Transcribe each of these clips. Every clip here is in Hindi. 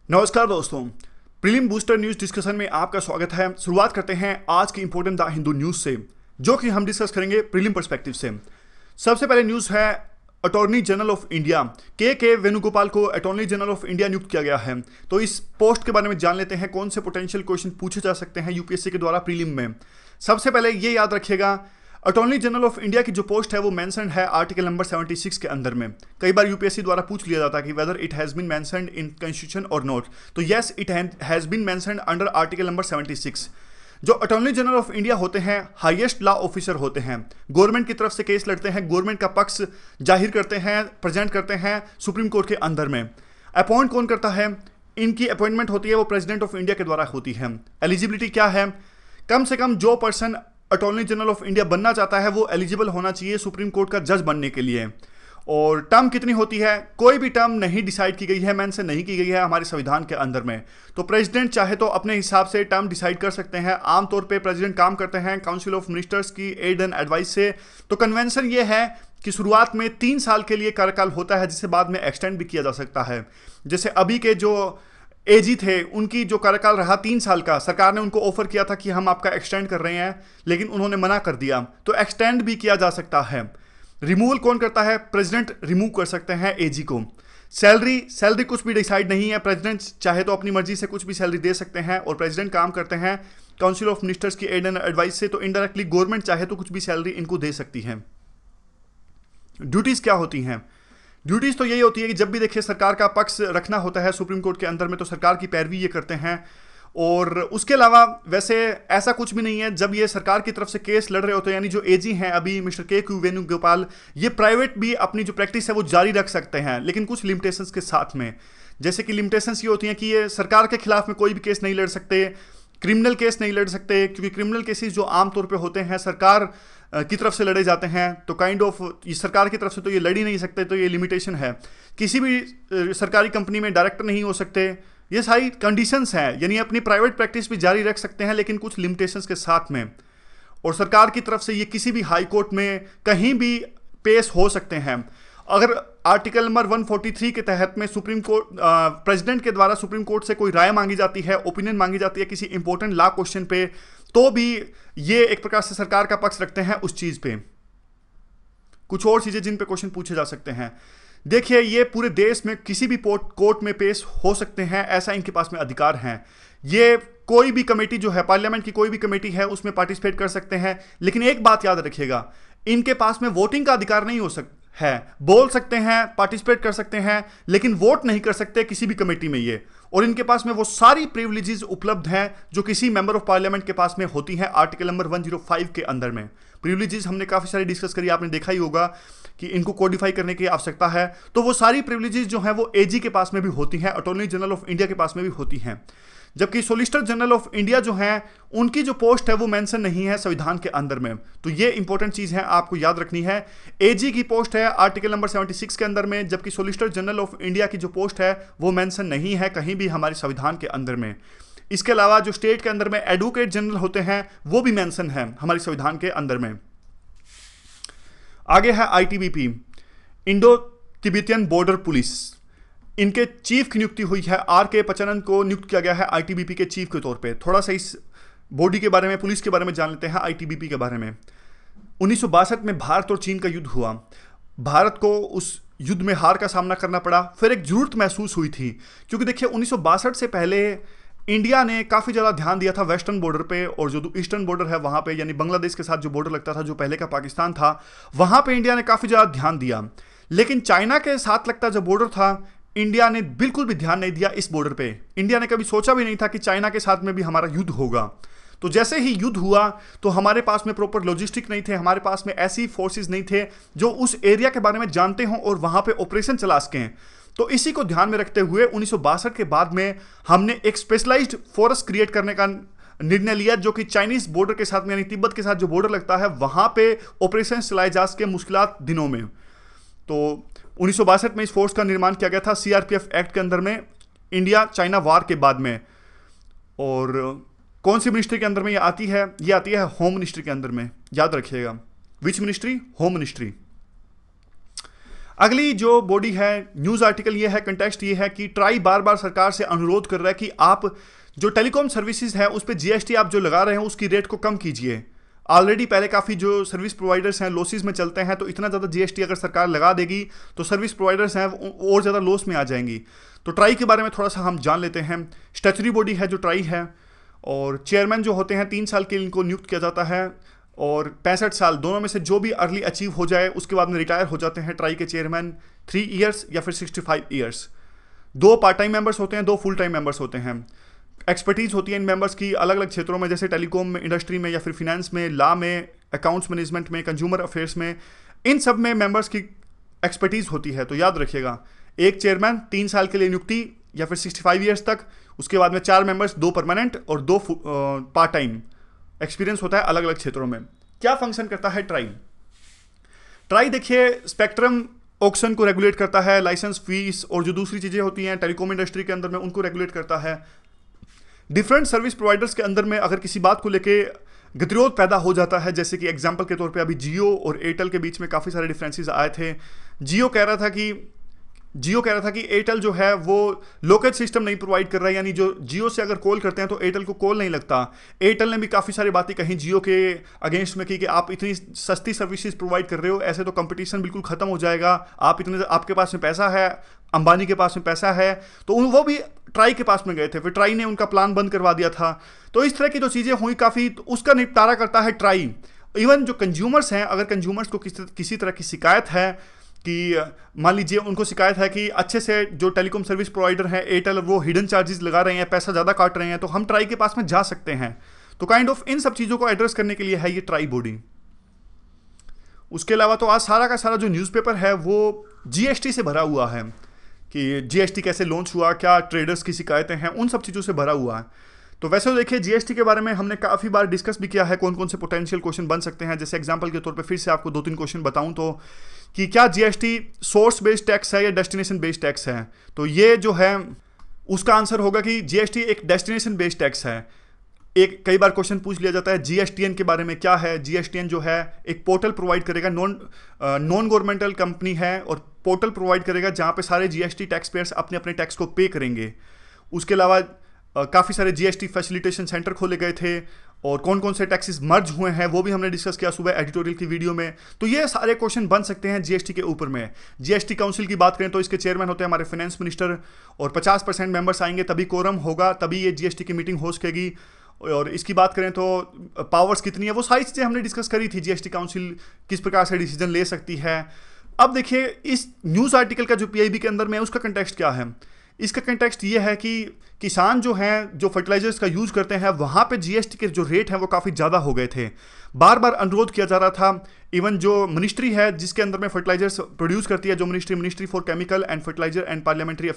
नमस्कार दोस्तों। प्रीलिम बूस्टर न्यूज डिस्कशन में आपका स्वागत है। शुरुआत करते हैं आज की इंपॉर्टेंट द हिंदू न्यूज से, जो कि हम डिस्कस करेंगे प्रीलिम पर्सपेक्टिव से। सबसे पहले न्यूज है अटॉर्नी जनरल ऑफ इंडिया के वेणुगोपाल को अटॉर्नी जनरल ऑफ इंडिया नियुक्त किया गया है। तो इस पोस्ट के बारे में जान लेते हैं, कौन से पोटेंशियल क्वेश्चन पूछे जा सकते हैं यूपीएससी के द्वारा प्रीलिम में। सबसे पहले ये याद रखिएगा, अटॉर्नी जनरल ऑफ इंडिया की जो पोस्ट है वो मेंशन्ड है आर्टिकल नंबर 76 के अंदर में। कई बार यूपीएससी द्वारा पूछ लिया जाता है कि whether it has been mentioned in constitution or not. तो yes, it has been mentioned under article number 76। जो अटॉर्नी जनरल ऑफ इंडिया होते हैं हाईएस्ट लॉ ऑफिसर होते हैं, गवर्नमेंट की तरफ से केस लड़ते हैं, गवर्नमेंट का पक्ष जाहिर करते हैं, प्रेजेंट करते हैं सुप्रीम कोर्ट के अंदर में। अपॉइंट कौन करता है? इनकी अपॉइंटमेंट होती है वो प्रेसिडेंट ऑफ इंडिया के द्वारा होती है। एलिजिबिलिटी क्या है? कम से कम जो person attorney general of India बनना चाहता है वो एलिजिबल होना चाहिए सुप्रीम कोर्ट का जज बनने के लिए। और टर्म कितनी होती है? कोई भी टर्म नहीं डिसाइड की गई है, मेंशन नहीं की गई है हमारे संविधान के अंदर में। तो प्रेसिडेंट चाहे तो अपने हिसाब से टर्म डिसाइड कर सकते हैं। आमतौर पे प्रेसिडेंट काम करते हैं काउंसिल ऑफ मिनिस्टर्स की एड एंड एडवाइस से। तो कन्वेंशन ये है कि शुरुआत में 3 साल के लिए कार्यकाल होता है, जिसे बाद में एक्सटेंड भी किया जा सकता है। जैसे अभी के जो एजी थे, उनकी जो कार्यकाल रहा 3 साल का, सरकार ने उनको ऑफर किया था कि हम आपका एक्सटेंड कर रहे हैं, लेकिन उन्होंने मना कर दिया। तो एक्सटेंड भी किया जा सकता है। रिमूवल कौन करता है? प्रेसिडेंट रिमूव कर सकते हैं एजी को। सैलरी कुछ भी डिसाइड नहीं है, प्रेसिडेंट चाहे तो अपनी मर्जी से कुछ भी सैलरी दे सकते हैं। और प्रेसिडेंट काम करते हैं काउंसिल ऑफ मिनिस्टर्स की एड एंड एडवाइस से, तो इनडायरेक्टली गवर्नमेंट चाहे तो कुछ भी सैलरी इनको दे सकती है। ड्यूटीज क्या होती हैं? ड्यूटीज तो यही होती है कि जब भी देखिए सरकार का पक्ष रखना होता है सुप्रीम कोर्ट के अंदर में, तो सरकार की पैरवी ये करते हैं। और उसके अलावा वैसे ऐसा कुछ भी नहीं है। जब ये सरकार की तरफ से केस लड़ रहे होते हैं, यानी जो एजी हैं अभी मिस्टर के वेणुगोपाल, ये प्राइवेट भी अपनी जो प्रैक्टिस है वो जारी रख सकते हैं, लेकिन कुछ लिमिटेशंस के साथ में। जैसे कि लिमिटेशंस ये होती हैं कि ये सरकार के खिलाफ में कोई भी केस नहीं लड़ सकते, क्रिमिनल केस नहीं लड़ सकते, क्योंकि क्रिमिनल केसेस जो आमतौर पे होते हैं सरकार की तरफ से लड़े जाते हैं। तो काइंड ऑफ सरकार की तरफ से तो ये लड़ ही नहीं सकते, तो ये लिमिटेशन है। किसी भी सरकारी कंपनी में डायरेक्टर नहीं हो सकते। ये सारी कंडीशंस हैं, यानी अपनी प्राइवेट प्रैक्टिस भी जारी रख सकते हैं, लेकिन कुछ लिमिटेशंस के साथ में। और सरकार की तरफ से ये किसी भी हाई कोर्ट में कहीं भी पेश हो सकते हैं। अगर आर्टिकल नंबर 143 के तहत में सुप्रीम कोर्ट प्रेसिडेंट के द्वारा सुप्रीम कोर्ट से कोई राय मांगी जाती है, ओपिनियन मांगी जाती है किसी इंपॉर्टेंट लॉ क्वेश्चन पे, तो भी ये एक प्रकार से सरकार का पक्ष रखते हैं उस चीज पे। कुछ और चीजें जिन पे क्वेश्चन पूछे जा सकते हैं, देखिए ये पूरे देश में किसी भी कोर्ट में पेश हो सकते हैं, ऐसा इनके पास में अधिकार हैं। ये कोई भी कमेटी जो है, पार्लियामेंट की कोई भी कमेटी है, उसमें पार्टिसिपेट कर सकते हैं। लेकिन एक बात याद रखिएगा, इनके पास में वोटिंग का अधिकार नहीं हो सकता है। बोल सकते हैं, पार्टिसिपेट कर सकते हैं, लेकिन वोट नहीं कर सकते किसी भी कमेटी में ये। और इनके पास में वो सारी प्रिविलेजेस उपलब्ध हैं जो किसी मेंबर ऑफ पार्लियामेंट के पास में होती हैं आर्टिकल नंबर 105 के अंदर में। प्रिविलेजेस हमने काफी सारी डिस्कस करी, आपने देखा ही होगा कि इनको कोडिफाई करने की आवश्यकता है। तो वो सारी प्रिविलेजेस जो हैं वो एजी के पास में भी होती हैं, अटॉर्नी जनरल ऑफ इंडिया के पास में भी होती हैं। जबकि सोलिसिटर जनरल ऑफ इंडिया जो हैं, उनकी जो पोस्ट है वो मेंशन नहीं है संविधान के अंदर में। तो ये इंपॉर्टेंट चीज है, आपको याद रखनी है। एजी की पोस्ट है आर्टिकल नंबर 76 के अंदर में, जबकि सोलिसिटर जनरल ऑफ इंडिया की जो पोस्ट है वो मेंशन नहीं है कहीं भी हमारे संविधान के अंदर में। इसके अलावा जो स्टेट के अंदर में एडवोकेट जनरल होते हैं वो भी मेंशन है हमारे संविधान के अंदर में। आगे है ITBP, Indo Tibetan border police. इनके चीफ की नियुक्ति हुई है, आर.के. पचनन को नियुक्त किया गया है आईटीबीपी के चीफ के तौर पे। थोड़ा सा इस बॉडी के बारे में, पुलिस के बारे में जान लेते हैं, आईटीबीपी के बारे में। 1962 में भारत और चीन का युद्ध हुआ। भारत को उस युद्ध में हार का सामना करना पड़ा। फिर एक जरूरत महसूस हुई थी, क्योंकि देखिए 1962 से पहले इंडिया ने काफ़ी ज़्यादा ध्यान दिया था वेस्टर्न बॉर्डर पे, और जो ईस्टर्न बॉर्डर है वहाँ पे, यानी बांग्लादेश के साथ जो बॉर्डर लगता था, जो पहले का पाकिस्तान था, वहाँ पे इंडिया ने काफ़ी ज़्यादा ध्यान दिया। लेकिन चाइना के साथ लगता जो बॉर्डर था, इंडिया ने बिल्कुल भी ध्यान नहीं दिया इस बॉर्डर पे। इंडिया ने कभी सोचा भी नहीं था कि चाइना के साथ में भी हमारा युद्ध होगा। तो जैसे ही युद्ध हुआ तो हमारे पास में प्रॉपर लॉजिस्टिक नहीं थे, हमारे पास में ऐसी फोर्सेस नहीं थे जो उस एरिया के बारे में जानते हों और वहाँ पे ऑपरेशन चला सकें। तो इसी को ध्यान में रखते हुए 1962 के बाद में हमने एक स्पेशलाइज्ड फोर्स क्रिएट करने का निर्णय लिया, जो कि चाइनीज बॉर्डर के साथ में, यानी तिब्बत के साथ जो बॉर्डर लगता है, वहाँ पे ऑपरेशन चलाए जा सके मुश्किलात दिनों में। तो 1962 में इस फोर्स का निर्माण किया गया था सीआरपीएफ एक्ट के अंदर में, इंडिया चाइना वार के बाद में। और कौन सी मिनिस्ट्री के अंदर में ये आती है? ये आती है होम मिनिस्ट्री के अंदर में, याद रखिएगा। Which ministry? Home ministry. अगली जो बॉडी है, न्यूज़ आर्टिकल ये है, कंटेक्स्ट ये है कि ट्राई बार बार सरकार से अनुरोध कर रहा है कि आप जो टेलीकॉम सर्विसेज है उस पर जीएसटी आप जो लगा रहे हैं उसकी रेट को कम कीजिए। ऑलरेडी पहले काफ़ी जो सर्विस प्रोवाइडर्स हैं लॉसेस में चलते हैं, तो इतना ज़्यादा जीएसटी अगर सरकार लगा देगी तो सर्विस प्रोवाइडर्स हैं और ज़्यादा लॉस में आ जाएंगी। तो ट्राई के बारे में थोड़ा सा हम जान लेते हैं। स्टैचुटरी बॉडी है जो ट्राई है, और चेयरमैन जो होते हैं 3 साल के लिए इनको नियुक्त किया जाता है, और 65 साल दोनों में से जो भी अर्ली अचीव हो जाए उसके बाद में रिटायर हो जाते हैं ट्राई के चेयरमैन, 3 ईयर्स या फिर 65 ईयर्स। 2 पार्ट टाइम मेंबर्स होते हैं, 2 फुल टाइम मेंबर्स होते हैं। एक्सपर्टीज होती है इन मेंबर्स की अलग अलग क्षेत्रों में, जैसे टेलीकॉम में, इंडस्ट्री में, या फिर फिनेंस में, लॉ में, अकाउंट्स मैनेजमेंट में, कंज्यूमर अफेयर्स में, इन सब में मेंबर्स की एक्सपर्टीज होती है। तो याद रखिएगा, एक चेयरमैन 3 साल के लिए नियुक्ति या फिर 65 ईयर्स तक, उसके बाद में 4 मेंबर्स, 2 परमानेंट और 2 पार्ट टाइम। एक्सपीरियंस होता है अलग अलग क्षेत्रों में। क्या फंक्शन करता है ट्राई? ट्राई देखिए स्पेक्ट्रम ऑक्शन को रेगुलेट करता है, लाइसेंस फीस और जो दूसरी चीज़ें होती हैं टेलीकॉम इंडस्ट्री के अंदर में उनको रेगुलेट करता है। डिफरेंट सर्विस प्रोवाइडर्स के अंदर में अगर किसी बात को लेके गतिरोध पैदा हो जाता है, जैसे कि एग्जांपल के तौर पे अभी जियो और एयरटेल के बीच में काफ़ी सारे डिफरेंसेस आए थे। जियो कह रहा था कि एयरटेल जो है वो लोकेज सिस्टम नहीं प्रोवाइड कर रहा है, यानी जो जियो से अगर कॉल करते हैं तो एयरटेल को कॉल नहीं लगता। एयरटेल ने भी काफ़ी सारी बातें कही जियो के अगेंस्ट में की कि आप इतनी सस्ती सर्विसेज प्रोवाइड कर रहे हो, ऐसे तो कंपटीशन बिल्कुल खत्म हो जाएगा, आपके पास में पैसा है, अंबानी के पास में पैसा है। तो वो भी ट्राई के पास में गए थे, फिर ट्राई ने उनका प्लान बंद करवा दिया था। तो इस तरह की जो चीज़ें हुई काफ़ी, तो उसका निपटारा करता है ट्राई। इवन जो कंज्यूमर्स हैं, अगर कंज्यूमर्स को किसी तरह की शिकायत है कि मान लीजिए उनको शिकायत है कि अच्छे से जो टेलीकॉम सर्विस प्रोवाइडर है एयरटेल, वो हिडन चार्जेस लगा रहे हैं, पैसा ज़्यादा काट रहे हैं, तो हम ट्राई के पास में जा सकते हैं। तो काइंड ऑफ इन सब चीज़ों को एड्रेस करने के लिए है ये ट्राई बॉडी। उसके अलावा तो आज सारा का सारा जो न्यूज़पेपर है वो जीएसटी से भरा हुआ है कि जीएसटी कैसे लॉन्च हुआ, क्या ट्रेडर्स की शिकायतें हैं, उन सब चीज़ों से भरा हुआ है। तो वैसे तो देखिए जीएसटी के बारे में हमने काफ़ी बार डिस्कस भी किया है, कौन कौन से पोटेंशियल क्वेश्चन बन सकते हैं। जैसे एग्जांपल के तौर पे फिर से आपको 2-3 क्वेश्चन बताऊं तो, कि क्या जीएसटी सोर्स बेस्ड टैक्स है या डेस्टिनेशन बेस्ड टैक्स है? तो ये जो है उसका आंसर होगा कि जीएसटी एक डेस्टिनेशन बेस्ड टैक्स है। एक कई बार क्वेश्चन पूछ लिया जाता है जीएसटीएन के बारे में, क्या है जीएसटीएन? जो है एक पोर्टल प्रोवाइड करेगा, नॉन गवर्नमेंटल कंपनी है और पोर्टल प्रोवाइड करेगा जहाँ पे सारे जीएसटी टैक्स पेयर्स अपने अपने टैक्स को पे करेंगे। उसके अलावा काफ़ी सारे जीएसटी फैसिलिटेशन सेंटर खोले गए थे, और कौन कौन से टैक्सेस मर्ज हुए हैं वो भी हमने डिस्कस किया सुबह एडिटोरियल की वीडियो में। तो ये सारे क्वेश्चन बन सकते हैं जीएसटी के ऊपर में। जीएसटी काउंसिल की बात करें तो इसके चेयरमैन होते हैं हमारे फाइनेंस मिनिस्टर, और 50% मेंबर्स आएंगे तभी कोरम होगा, तभी ये जीएसटी की मीटिंग हो सकेगी। और इसकी बात करें तो पावर्स कितनी है, वो सारी चीज़ें हमने डिस्कस करी थी। जीएसटी काउंसिल किस प्रकार से डिसीजन ले सकती है। अब देखिए इस न्यूज़ आर्टिकल का जो पीआईबी के अंदर में उसका कंटेक्स्ट क्या है। इसका कंटेक्स्ट ये है कि किसान जो हैं जो फर्टिलाइजर्स का यूज़ करते हैं वहाँ पे जीएसटी के जो रेट हैं वो काफ़ी ज़्यादा हो गए थे। बार बार अनुरोध किया जा रहा था। इवन जो मिनिस्ट्री है जिसके अंदर में फर्टिलाइजर्स प्रोड्यूस करती है, जो ministry for chemical and fertiliser and parliamentary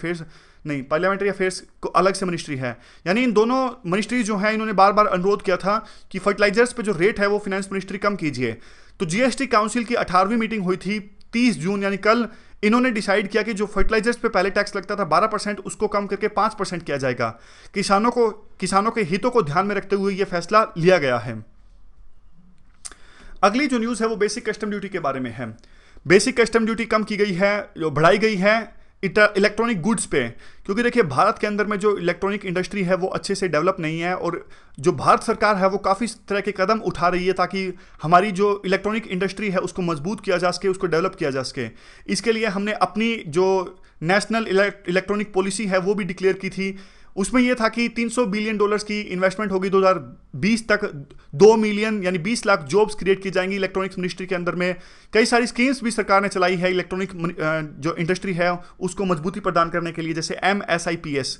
affairs को अलग से मिनिस्ट्री है, यानी इन दोनों मिनिस्ट्री जो हैं इन्होंने बार बार अनुरोध किया था कि फर्टिलाइजर्स पे जो रेट है वो फाइनेंस मिनिस्ट्री कम कीजिए। तो जीएसटी काउंसिल की 18वीं मीटिंग हुई थी 30 जून, यानी कल। इन्होंने डिसाइड किया कि जो फर्टिलाइजर्स पे पहले टैक्स लगता था 12%, उसको कम करके 5% किया जाएगा। किसानों के हितों को ध्यान में रखते हुए यह फैसला लिया गया है। अगली जो न्यूज़ है वो बेसिक कस्टम ड्यूटी के बारे में है। बेसिक कस्टम ड्यूटी कम की गई है, जो बढ़ाई गई है इलेक्ट्रॉनिक गुड्स पे, क्योंकि देखिए भारत के अंदर में जो इलेक्ट्रॉनिक इंडस्ट्री है वो अच्छे से डेवलप नहीं है, और जो भारत सरकार है वो काफ़ी तरह के कदम उठा रही है ताकि हमारी जो इलेक्ट्रॉनिक इंडस्ट्री है उसको मजबूत किया जा सके, उसको डेवलप किया जा सके। इसके लिए हमने अपनी जो नेशनल इलेक्ट्रॉनिक पॉलिसी है वो भी डिक्लेयर की थी। उसमें यह था कि $300 बिलियन की इन्वेस्टमेंट होगी 2020 तक, 2 मिलियन यानी 20 लाख जॉब्स क्रिएट की जाएंगी इलेक्ट्रॉनिक्स मिनिस्ट्री के अंदर में। कई सारी स्कीम्स भी सरकार ने चलाई है इलेक्ट्रॉनिक जो इंडस्ट्री है उसको मजबूती प्रदान करने के लिए, जैसे MSIPS।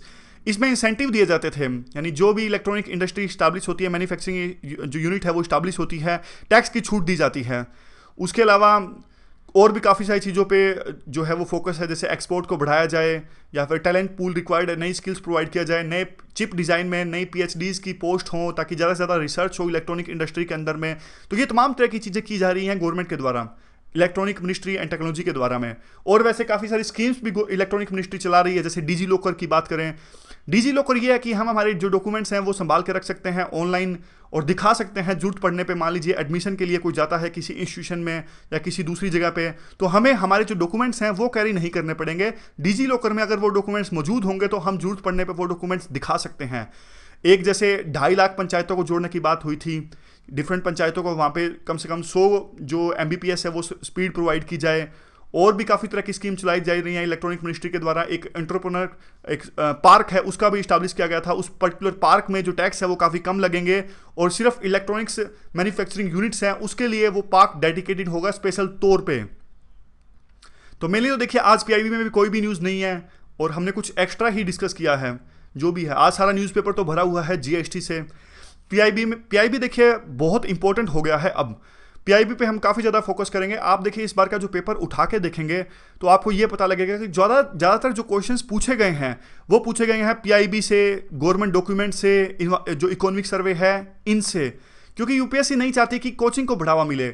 इसमें इंसेंटिव दिए जाते थे, यानी जो भी इलेक्ट्रॉनिक इंडस्ट्री स्टैब्लिश होती है, मैन्युफैक्चरिंग जो यूनिट है वो स्टैब्लिश होती है, टैक्स की छूट दी जाती है। उसके अलावा और भी काफ़ी सारी चीज़ों पे जो है वो फोकस है, जैसे एक्सपोर्ट को बढ़ाया जाए, या फिर टैलेंट पूल रिक्वायर्ड है, नई स्किल्स प्रोवाइड किया जाए, नए चिप डिज़ाइन में नई PhDs की पोस्ट हों ताकि ज़्यादा से ज़्यादा रिसर्च हो इलेक्ट्रॉनिक इंडस्ट्री के अंदर में। तो ये तमाम तरह की चीज़ें की जा रही हैं गवर्नमेंट के द्वारा, इलेक्ट्रॉनिक मिनिस्ट्री एंड टेक्नोलॉजी के द्वारा में। और वैसे काफ़ी सारी स्कीम्स भी इलेक्ट्रॉनिक मिनिस्ट्री चला रही है, जैसे डिजी लॉकर की बात करें। डिजी लॉकर ये है कि हम हमारे जो डॉक्यूमेंट्स हैं वो संभाल के रख सकते हैं ऑनलाइन और दिखा सकते हैं। जरूरत पड़ने पे मान लीजिए एडमिशन के लिए कोई जाता है किसी इंस्टीट्यूशन में या किसी दूसरी जगह पे, तो हमें हमारे जो डॉक्यूमेंट्स हैं वो कैरी नहीं करने पड़ेंगे। डिजी लॉकर में अगर वो डॉक्यूमेंट्स मौजूद होंगे तो हम जरूरत पड़ने पर वो डॉक्यूमेंट्स दिखा सकते हैं। एक जैसे 2.5 लाख पंचायतों को जोड़ने की बात हुई थी, डिफरेंट पंचायतों को वहाँ पे कम से कम 100 जो MBPS है वो स्पीड प्रोवाइड की जाए। और भी काफ़ी तरह की स्कीम चलाई जा रही हैं इलेक्ट्रॉनिक मिनिस्ट्री के द्वारा। एक एंटरप्रेन्योर एक पार्क है उसका भी इस्टेब्लिश किया गया था। उस पर्टिकुलर पार्क में जो टैक्स है वो काफ़ी कम लगेंगे और सिर्फ इलेक्ट्रॉनिक्स मैन्युफैक्चरिंग यूनिट्स हैं उसके लिए वो पार्क डेडिकेटेड होगा स्पेशल तौर पे। तो मेनली तो देखिए आज PIB में भी कोई भी न्यूज़ नहीं है और हमने कुछ एक्स्ट्रा ही डिस्कस किया है जो भी है। आज सारा न्यूज़पेपर तो भरा हुआ है GST से। PIB देखिए बहुत इंपॉर्टेंट हो गया है। अब PIB पे हम काफ़ी ज़्यादा फोकस करेंगे। आप देखिए इस बार का जो पेपर उठा के देखेंगे तो आपको ये पता लगेगा कि ज़्यादातर जो क्वेश्चंस पूछे गए हैं वो पूछे गए हैं PIB से, गवर्नमेंट डॉक्यूमेंट से, जो इकोनॉमिक सर्वे है इनसे, क्योंकि UPSC नहीं चाहती कि कोचिंग को बढ़ावा मिले।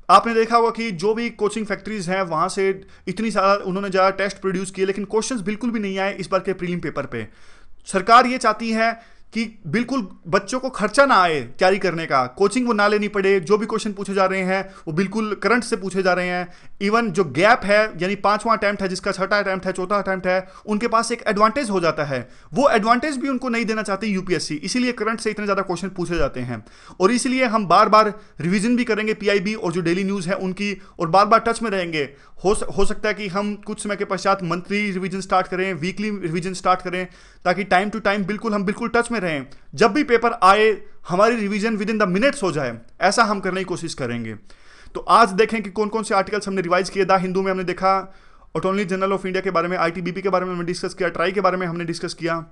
आपने देखा होगा कि जो भी कोचिंग फैक्ट्रीज हैं वहाँ से इतनी सारा उन्होंने ज़्यादा टेस्ट प्रोड्यूस किए लेकिन क्वेश्चंस बिल्कुल भी नहीं आए इस बार के प्रीलिम पेपर पे। सरकार ये चाहती है कि बिल्कुल बच्चों को खर्चा ना आए कैरी करने का, कोचिंग वो ना लेनी पड़े, जो भी क्वेश्चन पूछे जा रहे हैं वो बिल्कुल करंट से पूछे जा रहे हैं। इवन जो गैप है यानी 5वां अटैम्प्ट है, जिसका 6ठा अटैम्प्ट है, 4था अटैम्प्ट है, उनके पास एक एडवांटेज हो जाता है। वो एडवांटेज भी उनको नहीं देना चाहती UPSC, इसीलिए करंट से इतने ज़्यादा क्वेश्चन पूछे जाते हैं। और इसलिए हम बार बार रिविजन भी करेंगे PIB और जो डेली न्यूज़ है उनकी, और बार बार टच में रहेंगे। हो सकता है कि हम कुछ समय के पश्चात मंथली रिवीजन स्टार्ट करें, वीकली रिवीजन स्टार्ट करें, ताकि टाइम टू टाइम हम बिल्कुल टच में रहें। जब भी पेपर आए हमारी revision with in the minutes हो जाए, ऐसा हम करने की कोशिश करेंगे। तो आज देखें कि कौन कौन से आर्टिकल्स हमने रिवाइज किए। द हिंदू में हमने देखा अटॉर्नी जनरल ऑफ इंडिया के बारे में, ITBP के बारे में हमने डिस्कस किया, ट्राई के बारे में हमने डिस्कस किया।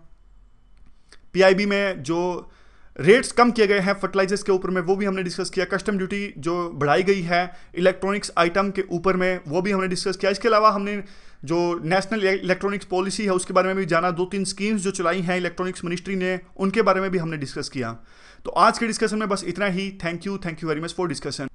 PIB में जो रेट्स कम किए गए हैं फर्टिलाइजर्स के ऊपर में वो भी हमने डिस्कस किया। कस्टम ड्यूटी जो बढ़ाई गई है इलेक्ट्रॉनिक्स आइटम के ऊपर में वो भी हमने डिस्कस किया। इसके अलावा हमने जो नेशनल इलेक्ट्रॉनिक्स पॉलिसी है उसके बारे में भी जाना। 2-3 स्कीम्स जो चलाई हैं इलेक्ट्रॉनिक्स मिनिस्ट्री ने उनके बारे में भी हमने डिस्कस किया। तो आज के डिस्कशन में बस इतना ही। Thank you very much for discussion.